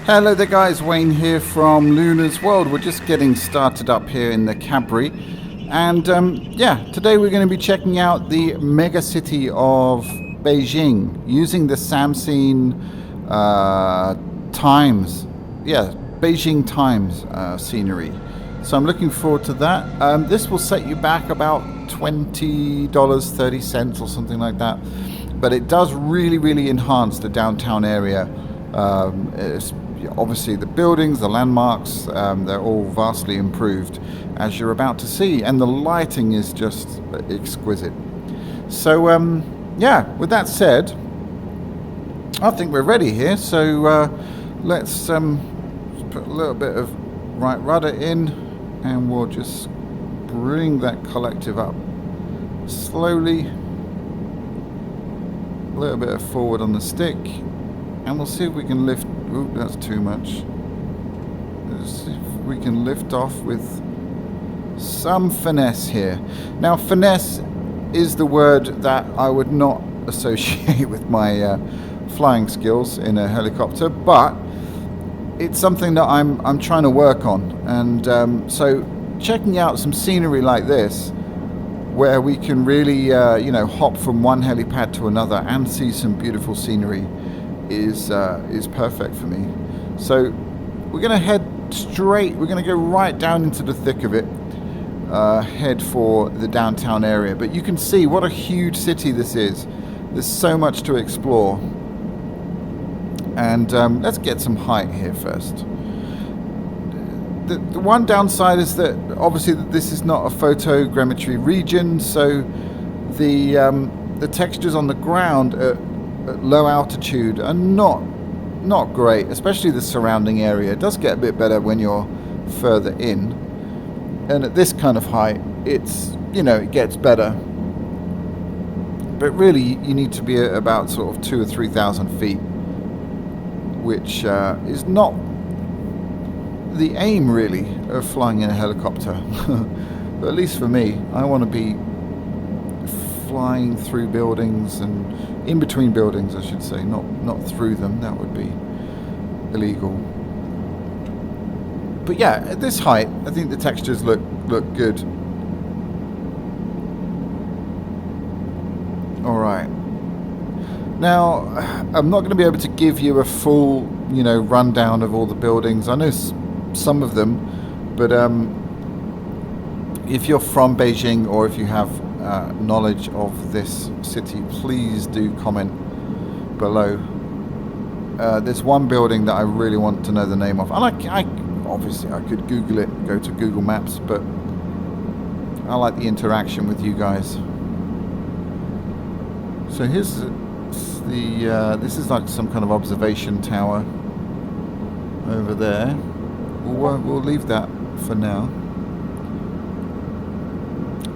Hello there guys, Wayne here from Luna's World. We're just getting started up here in the Cabri, and yeah, today we're going to be checking out the mega city of Beijing using the SamScene Times, yeah, Beijing Times scenery. So I'm looking forward to that. This will set you back about $20.30 or something like that, but it does really enhance the downtown area. Obviously the buildings, the landmarks, they're all vastly improved, as you're about to see, and the lighting is just exquisite. So yeah, with that said, I think we're ready here. So let's put a little bit of right rudder in, and we'll just bring that collective up slowly, a little bit of forward on the stick, and we'll see if we can lift. Ooh, that's too much. Let's see if we can lift off with some finesse here. Now, finesse is the word that I would not associate with my flying skills in a helicopter, but it's something that I'm trying to work on. And so checking out some scenery like this, where we can really you know, hop from one helipad to another and see some beautiful scenery, is perfect for me. So we're going to head straight, we're going to go right down into the thick of it, head for the downtown area. But you can see what a huge city this is. There's so much to explore, and let's get some height here first. The one downside is that obviously this is not a photogrammetry region, so the textures on the ground at low altitude are not great, especially the surrounding area. It does get a bit better when you're further in, and at this kind of height, it's, you know, it gets better. But really, you need to be at about sort of 2,000 or 3,000 feet, which is not the aim really of flying in a helicopter. But at least for me, I want to be flying through buildings and in between buildings, I should say, not through them. That would be illegal. But yeah, at this height, I think the textures look good. All right. Now, I'm not going to be able to give you a full, you know, rundown of all the buildings. I know some of them, but if you're from Beijing, or if you have knowledge of this city, please do comment below. There's one building that I really want to know the name of, and I obviously I could Google it, go to Google Maps, but I like the interaction with you guys. So here's the this is like some kind of observation tower over there. We'll leave that for now.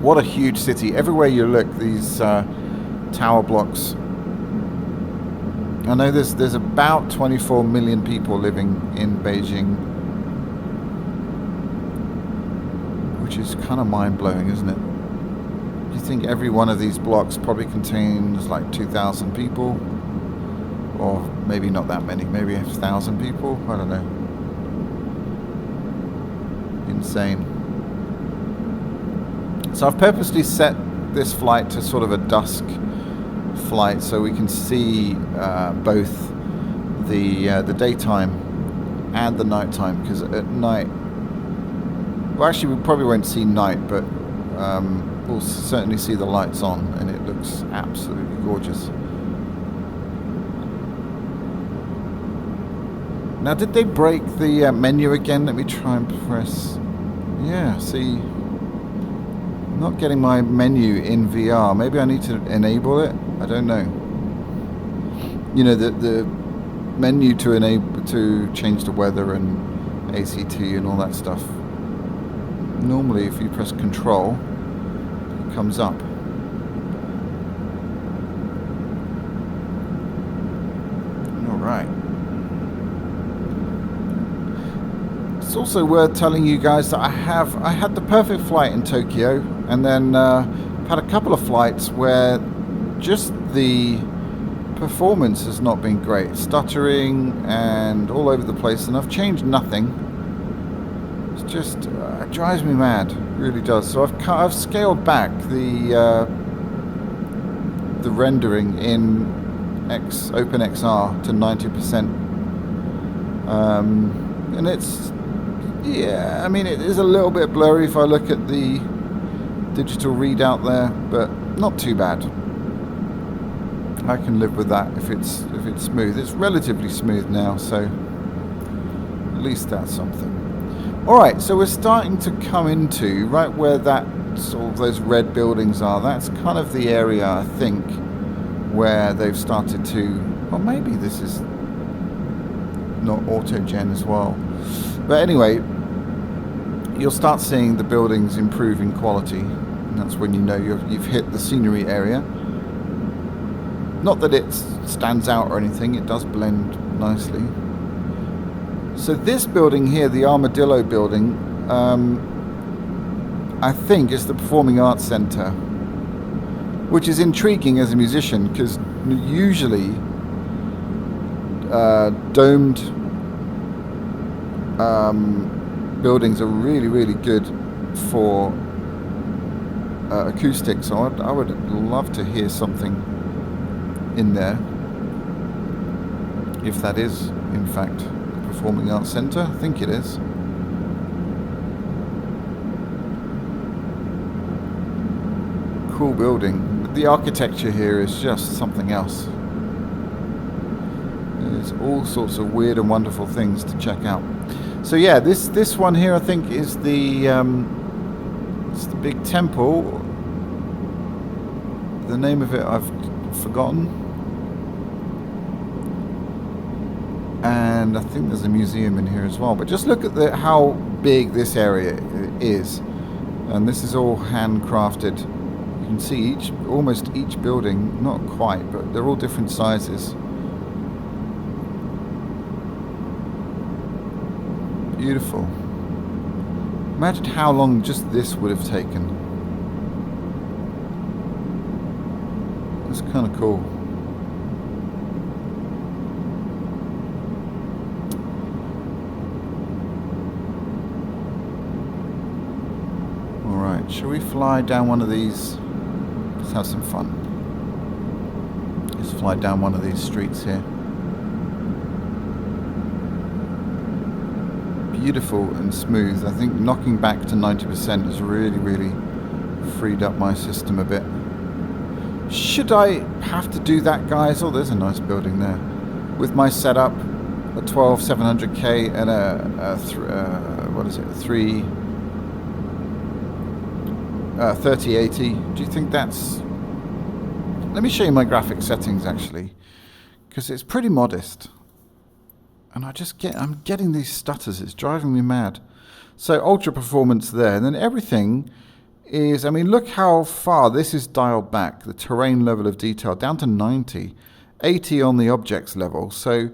What a huge city. Everywhere you look, these tower blocks. I know there's about 24 million people living in Beijing, which is kind of mind-blowing, isn't it? You think every one of these blocks probably contains like 2,000 people, or maybe not that many, maybe 1,000 people, I don't know. Insane. So I've purposely set this flight to sort of a dusk flight, so we can see both the daytime and the nighttime, because at night, well, actually we probably won't see night, but we'll certainly see the lights on, and it looks absolutely gorgeous. Now, did they break the menu again? Let me try and press. Yeah, see, I'm not getting my menu in VR. Maybe I need to enable it. I don't know. You know, the menu to enable, to change the weather and ACT and all that stuff. Normally, if you press Control, it comes up. All right. It's also worth telling you guys that I had the perfect flight in Tokyo, and then I've had a couple of flights where just the performance has not been great. Stuttering and all over the place, and I've changed nothing. It's just it drives me mad, it really does. So I've scaled back the rendering in OpenXR to 90%, and it's, yeah, I mean, it is a little bit blurry if I look at the digital readout there, but not too bad. I can live with that if it's smooth. It's relatively smooth now, so at least that's something. Alright, so we're starting to come into right where that sort of those red buildings are. That's kind of the area, I think, where they've started to, well, maybe this is not auto-gen as well. But anyway, you'll start seeing the buildings improve in quality, and that's when you know you've hit the scenery area. Not that it stands out or anything, it does blend nicely. So this building here, the Armadillo building, I think is the Performing Arts Centre, which is intriguing as a musician, because usually domed buildings are really, really good for acoustics. So I would love to hear something in there, if that is in fact the Performing Arts Centre. I think it is. Cool building. The architecture here is just something else. There's all sorts of weird and wonderful things to check out. So yeah, this one here I think is the it's the big temple. The name of it I've forgotten. And I think there's a museum in here as well. But just look at how big this area is. And this is all handcrafted. You can see almost each building, not quite, but they're all different sizes. Beautiful. Imagine how long just this would have taken. It's kind of cool. Alright, shall we fly down one of these? Let's have some fun. Let's fly down one of these streets here. Beautiful and smooth. I think knocking back to 90% has really, really freed up my system a bit. Should I have to do that, guys? Oh, there's a nice building there. With my setup, a 12700K and a 3080. Do you think that's... Let me show you my graphic settings, actually, because it's pretty modest. And I'm getting these stutters. It's driving me mad. So ultra performance there, and then everything is, I mean, look how far this is dialed back. The terrain level of detail down to 90, 80 on the objects level. So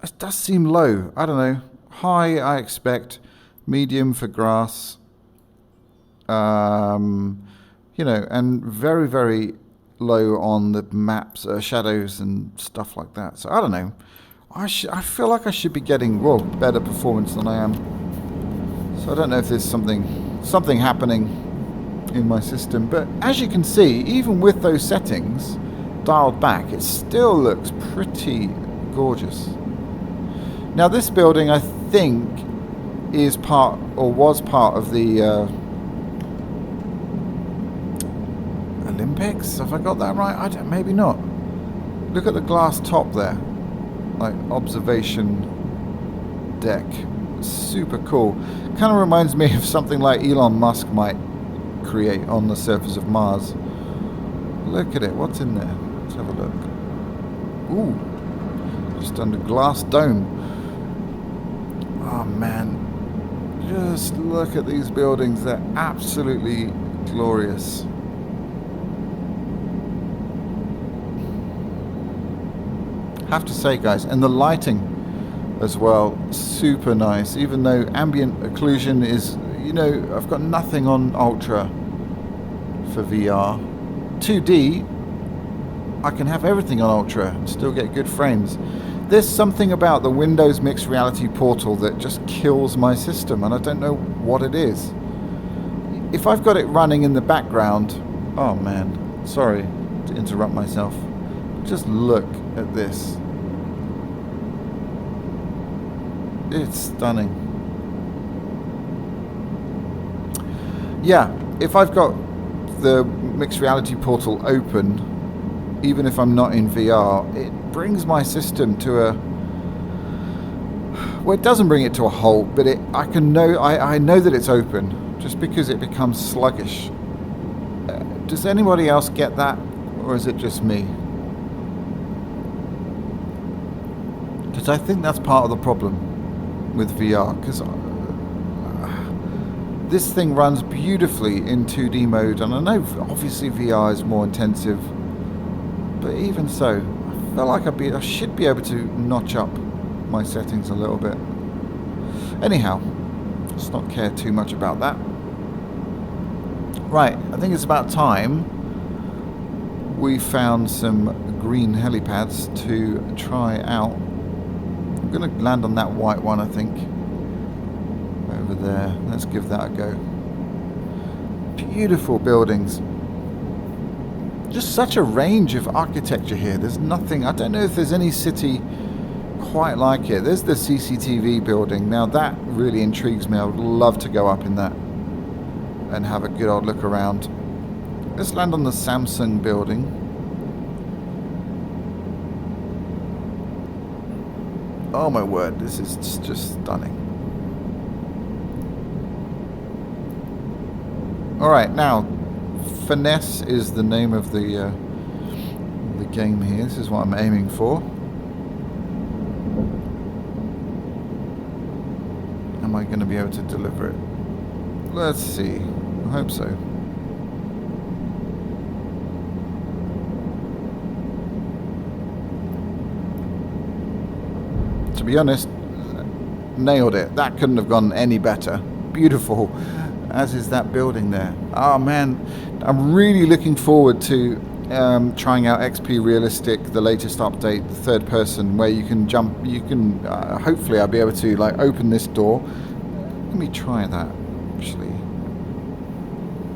it does seem low. I don't know. High, I expect. Medium for grass. You know, and very, very low on the maps, shadows and stuff like that. So I don't know. I feel like I should be getting, well, better performance than I am. So I don't know if there's something happening in my system. But as you can see, even with those settings dialed back, it still looks pretty gorgeous. Now this building, I think, is part, or was part of the Olympics. Have I got that right? Maybe not. Look at the glass top there. Like observation deck. Super cool. Kind of reminds me of something like Elon Musk might create on the surface of Mars. Look at it. What's in there? Let's have a look. Ooh. Just under glass dome. Oh man. Just look at these buildings. They're absolutely glorious. Have to say, guys, and the lighting as well, super nice. Even though ambient occlusion is, you know, I've got nothing on Ultra for VR. 2D, I can have everything on Ultra and still get good frames. There's something about the Windows Mixed Reality portal that just kills my system, and I don't know what it is. If I've got it running in the background... Oh man, sorry to interrupt myself. Just look at this. It's stunning. Yeah, if I've got the Mixed Reality portal open, even if I'm not in VR, it brings my system to a... Well, it doesn't bring it to a halt, but I know that it's open, just because it becomes sluggish. Does anybody else get that, or is it just me? Because I think that's part of the problem with VR, because this thing runs beautifully in 2D mode, and I know obviously VR is more intensive, but even so, I feel like I should be able to notch up my settings a little bit. Anyhow, let's not care too much about that. Right, I think it's about time we found some green helipads to try out. I'm going to land on that white one, I think. Over there. Let's give that a go. Beautiful buildings. Just such a range of architecture here. There's nothing... I don't know if there's any city quite like it. There's the CCTV building. Now that really intrigues me. I would love to go up in that and have a good old look around. Let's land on the Samsung building. Oh my word, this is just stunning. Alright, now, Finesse is the name of the game here. This is what I'm aiming for. Am I going to be able to deliver it? Let's see. I hope so. To be honest, nailed it. That couldn't have gone any better. Beautiful, as is that building there. Oh man, I'm really looking forward to trying out XP Realistic, the latest update, the third person, where you can jump. You can hopefully I'll be able to like open this door. Let me try that. Actually,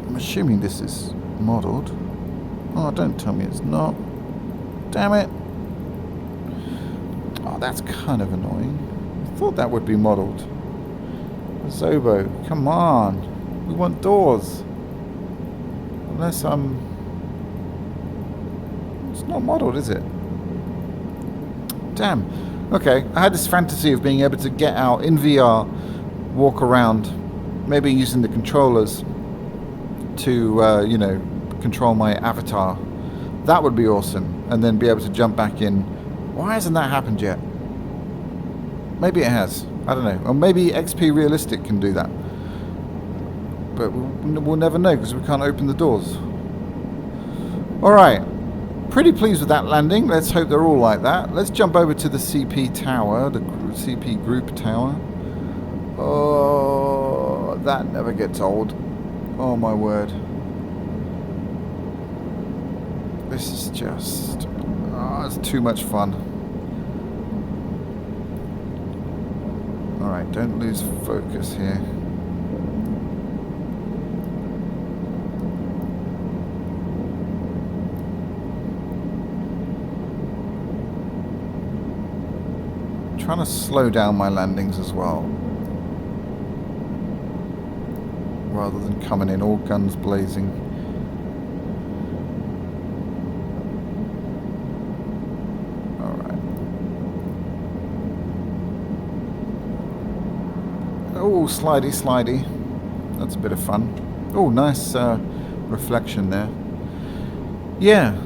I'm assuming this is modelled. Oh, don't tell me it's not. Damn it. Oh, that's kind of annoying. I thought that would be modelled. Zobo, come on. We want doors. Unless I'm... It's not modelled, is it? Damn. Okay, I had this fantasy of being able to get out in VR, walk around, maybe using the controllers to, you know, control my avatar. That would be awesome. And then be able to jump back in. Why hasn't that happened yet? Maybe it has. I don't know. Or maybe XP Realistic can do that. But we'll never know because we can't open the doors. Alright. Pretty pleased with that landing. Let's hope they're all like that. Let's jump over to the CP Tower, the CP Group Tower. Oh, that never gets old. Oh my word. This is just... Oh, it's too much fun. Alright, don't lose focus here. I'm trying to slow down my landings as well, rather than coming in all guns blazing. Oh, slidey, slidey. That's a bit of fun. Oh, nice reflection there. Yeah,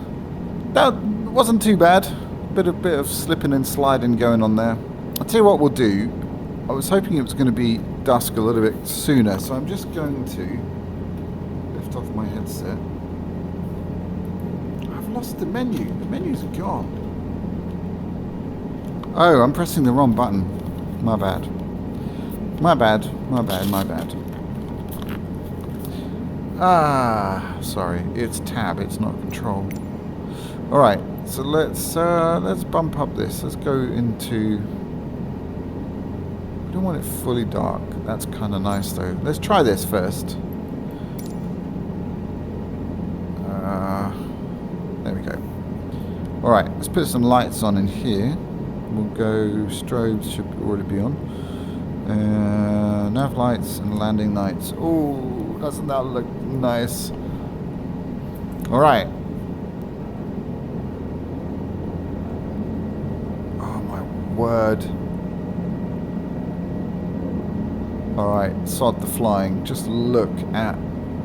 that wasn't too bad. Bit of slipping and sliding going on there. I'll tell you what we'll do. I was hoping it was going to be dusk a little bit sooner, so I'm just going to lift off my headset. I've lost the menu. The menu's gone. Oh, I'm pressing the wrong button. My bad. My bad, my bad, my bad. Ah, sorry. It's tab, it's not control. All right, so let's bump up this. Let's go into. I don't want it fully dark. That's kind of nice though. Let's try this first. There we go. All right, let's put some lights on in here. We'll go strobes should already be on. Nav lights and landing lights. Oh, doesn't that look nice? All right. Oh my word. All right, sod the flying. Just look at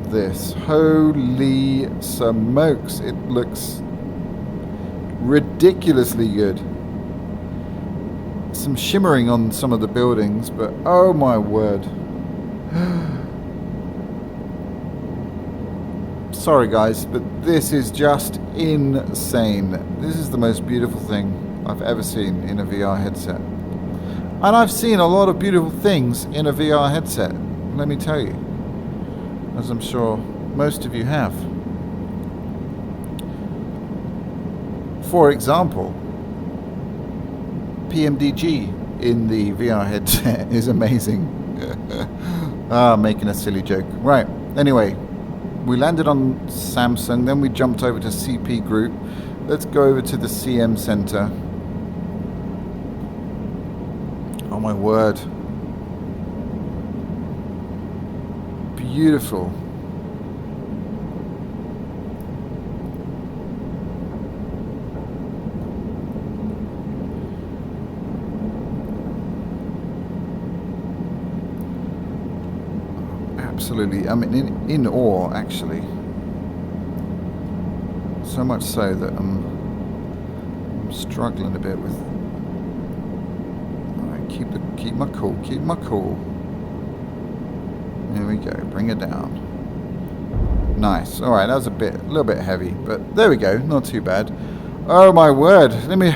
this. Holy smokes! It looks ridiculously good. Some shimmering on some of the buildings, but oh my word. Sorry guys, but this is just insane. This is the most beautiful thing I've ever seen in a VR headset. And I've seen a lot of beautiful things in a VR headset, let me tell you. As I'm sure most of you have. For example, PMDG in the VR headset is amazing. Making a silly joke. Right, anyway, we landed on Samsung, then we jumped over to CP Group. Let's go over to the CM Center. Oh my word. Beautiful. Absolutely. I mean, in awe, actually. So much so that I'm struggling a bit with. All right, keep my cool. Keep my cool. There we go. Bring it down. Nice. All right, that was a little bit heavy, but there we go. Not too bad. Oh my word! Let me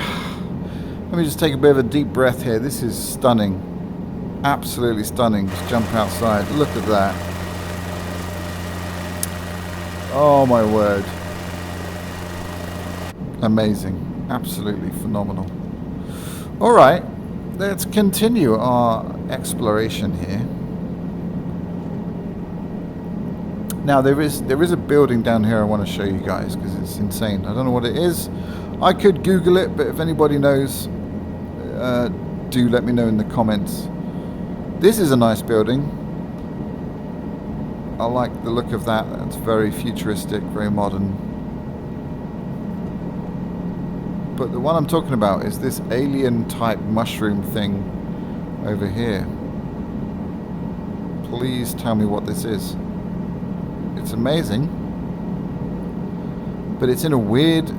just take a bit of a deep breath here. This is stunning. Absolutely stunning. Just jump outside. Look at that. Oh my word. Amazing. Absolutely phenomenal. All right, let's continue our exploration here. Now there is a building down here I want to show you guys because it's insane. I don't know what it is. I could Google it, but if anybody knows, do let me know in the comments. This is a nice building. I like the look of that. That's very futuristic, very modern. But the one I'm talking about is this alien type mushroom thing over here. Please tell me what this is. It's amazing. But it's in a weird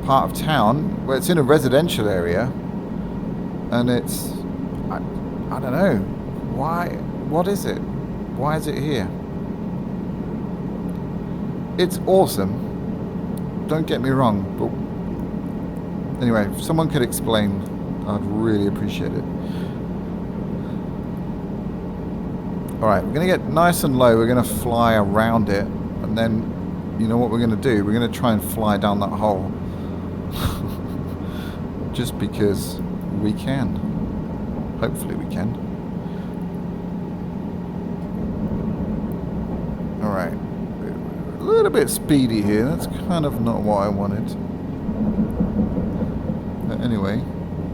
part of town where it's in a residential area. And it's... I don't know. Why? What is it? Why is it here? It's awesome. Don't get me wrong, but anyway, if someone could explain, I'd really appreciate it. Alright, we're going to get nice and low. We're going to fly around it, and then, you know what we're going to do? We're going to try and fly down that hole. Just because we can. Hopefully we can. Alright. A little bit speedy here. That's kind of not what I wanted. But anyway,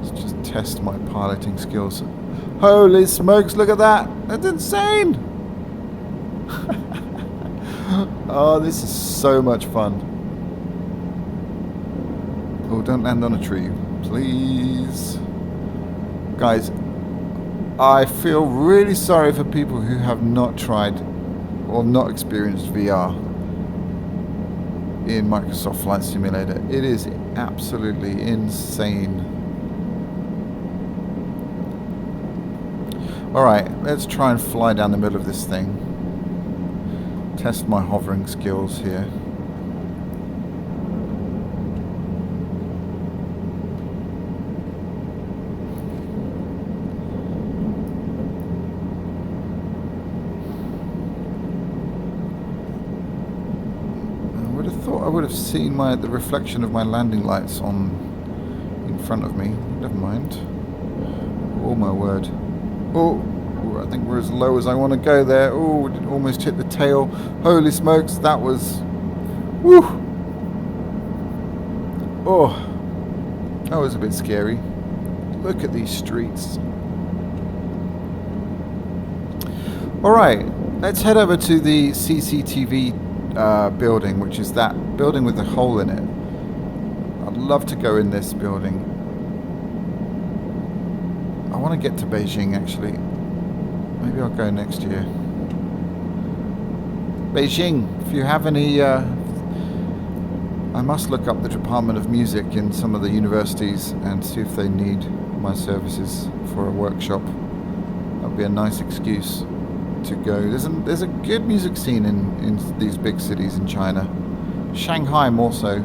let's just test my piloting skills. Holy smokes, look at that! That's insane! Oh, this is so much fun. Oh, don't land on a tree, please. Guys, I feel really sorry for people who have not tried or not experienced VR in Microsoft Flight Simulator. It is absolutely insane. Alright, let's try and fly down the middle of this thing. Test my hovering skills here. would have seen the reflection of my landing lights on in front of me. Never mind. Oh my word. Oh, I think we're as low as I want to go there. Oh, it almost hit the tail. Holy smokes, that was... Woo! Oh, that was a bit scary. Look at these streets. Alright, let's head over to the CCTV building, which is that building with the hole in it. I'd love to go in this building. I want to get to Beijing, actually. Maybe I'll go next year. Beijing, if you have any... I must look up the Department of Music in some of the universities and see if they need my services for a workshop. That would be a nice excuse to go. There's a good music scene in these big cities in China. Shanghai more so.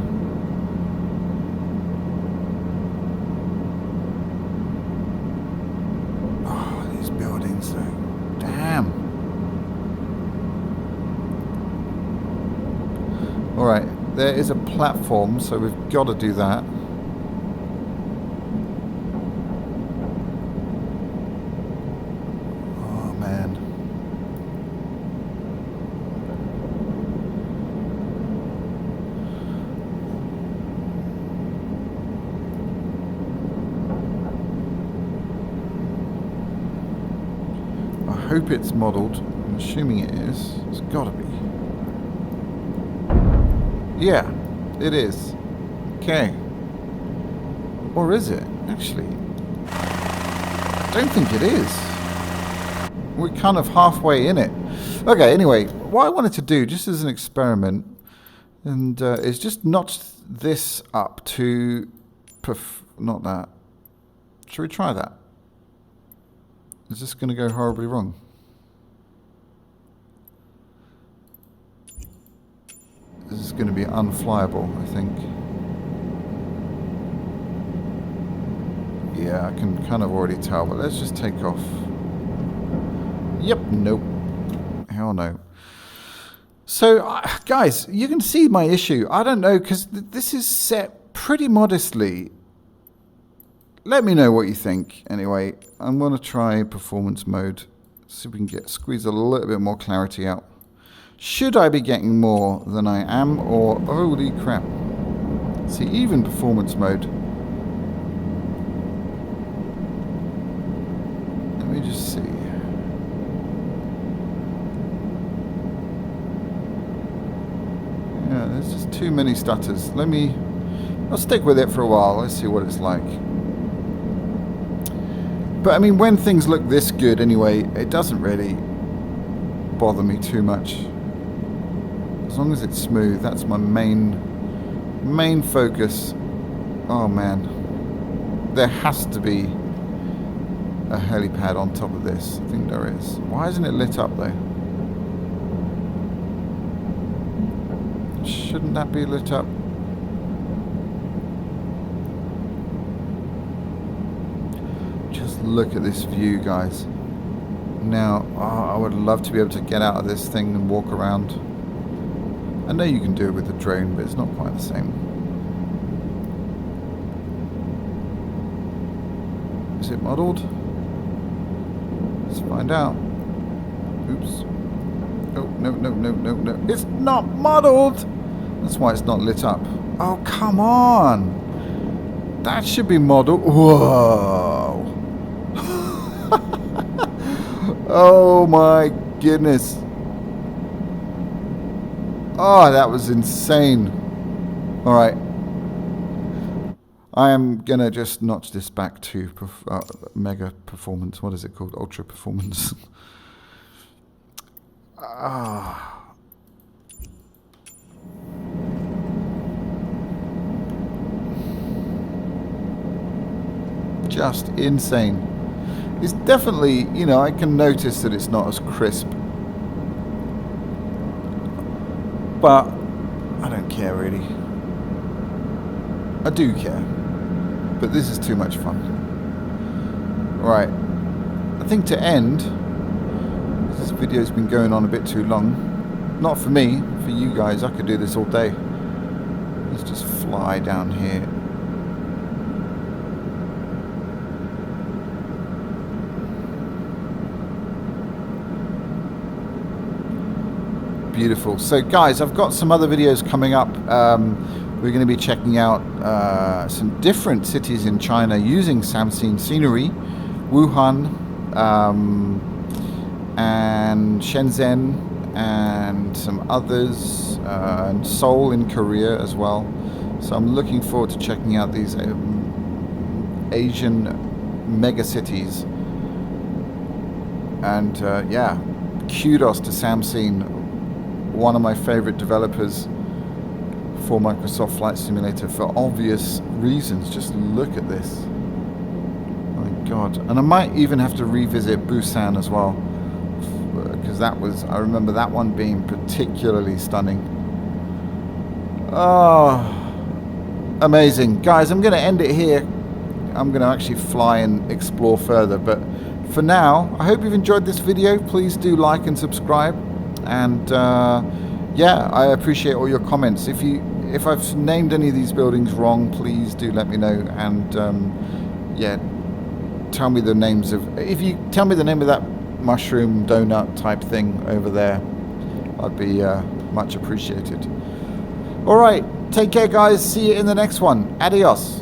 Oh, these buildings though. Damn. Alright, there is a platform, so we've got to do that. I hope it's modelled. I'm assuming it is. It's got to be. Yeah, it is. Okay. Or is it? Actually, I don't think it is. We're kind of halfway in it. Okay, anyway, what I wanted to do, just as an experiment, and is just notch this up to... not that. Shall we try that? Is this going to go horribly wrong? This is going to be unflyable, I think. Yeah, I can kind of already tell, but let's just take off. Yep, nope. Hell no. So, guys, you can see my issue. I don't know, because this is set pretty modestly. Let me know what you think. Anyway, I'm going to try performance mode. See if we can squeeze a little bit more clarity out. Should I be getting more than I am, or holy crap? See, even performance mode. Let me just see. Yeah, there's just too many stutters. I'll stick with it for a while. Let's see what it's like. But I mean, when things look this good anyway, it doesn't really bother me too much. As long as it's smooth, that's my main focus. Oh man, there has to be a helipad on top of this. I think there is. Why isn't it lit up though? Shouldn't that be lit up? Just look at this view, guys. Now, I would love to be able to get out of this thing and walk around. I know you can do it with the drone, but it's not quite the same. Is it modelled? Let's find out. Oops. Oh, no. It's not modelled! That's why it's not lit up. Oh, come on! That should be modelled. Whoa! Oh my goodness. Oh, that was insane. Alright. I am going to just notch this back to mega performance. What is it called? Ultra performance. Just insane. It's definitely, you know, I can notice that it's not as crisp. But I don't care really. I do care. But this is too much fun. Right. I think to end, this video's been going on a bit too long. Not for me, for you guys. I could do this all day. Let's just fly down here. Beautiful. So guys, I've got some other videos coming up. We're going to be checking out some different cities in China using SamScene scenery. Wuhan and Shenzhen and some others, and Seoul in Korea as well. So I'm looking forward to checking out these Asian mega cities. And yeah, kudos to SamScene, one of my favorite developers for Microsoft Flight Simulator for obvious reasons. Just look at this. My God. And I might even have to revisit Busan as well, because that was, I remember that one being particularly stunning. Oh, amazing. Guys, I'm going to end it here. I'm going to actually fly and explore further, but for now, I hope you've enjoyed this video. Please do like and subscribe. And yeah, I appreciate all your comments. If I've named any of these buildings wrong, please do let me know. And yeah, tell me the names of. If you tell me the name of that mushroom donut type thing over there, I'd be much appreciated. All right, take care, guys. See you in the next one. Adios.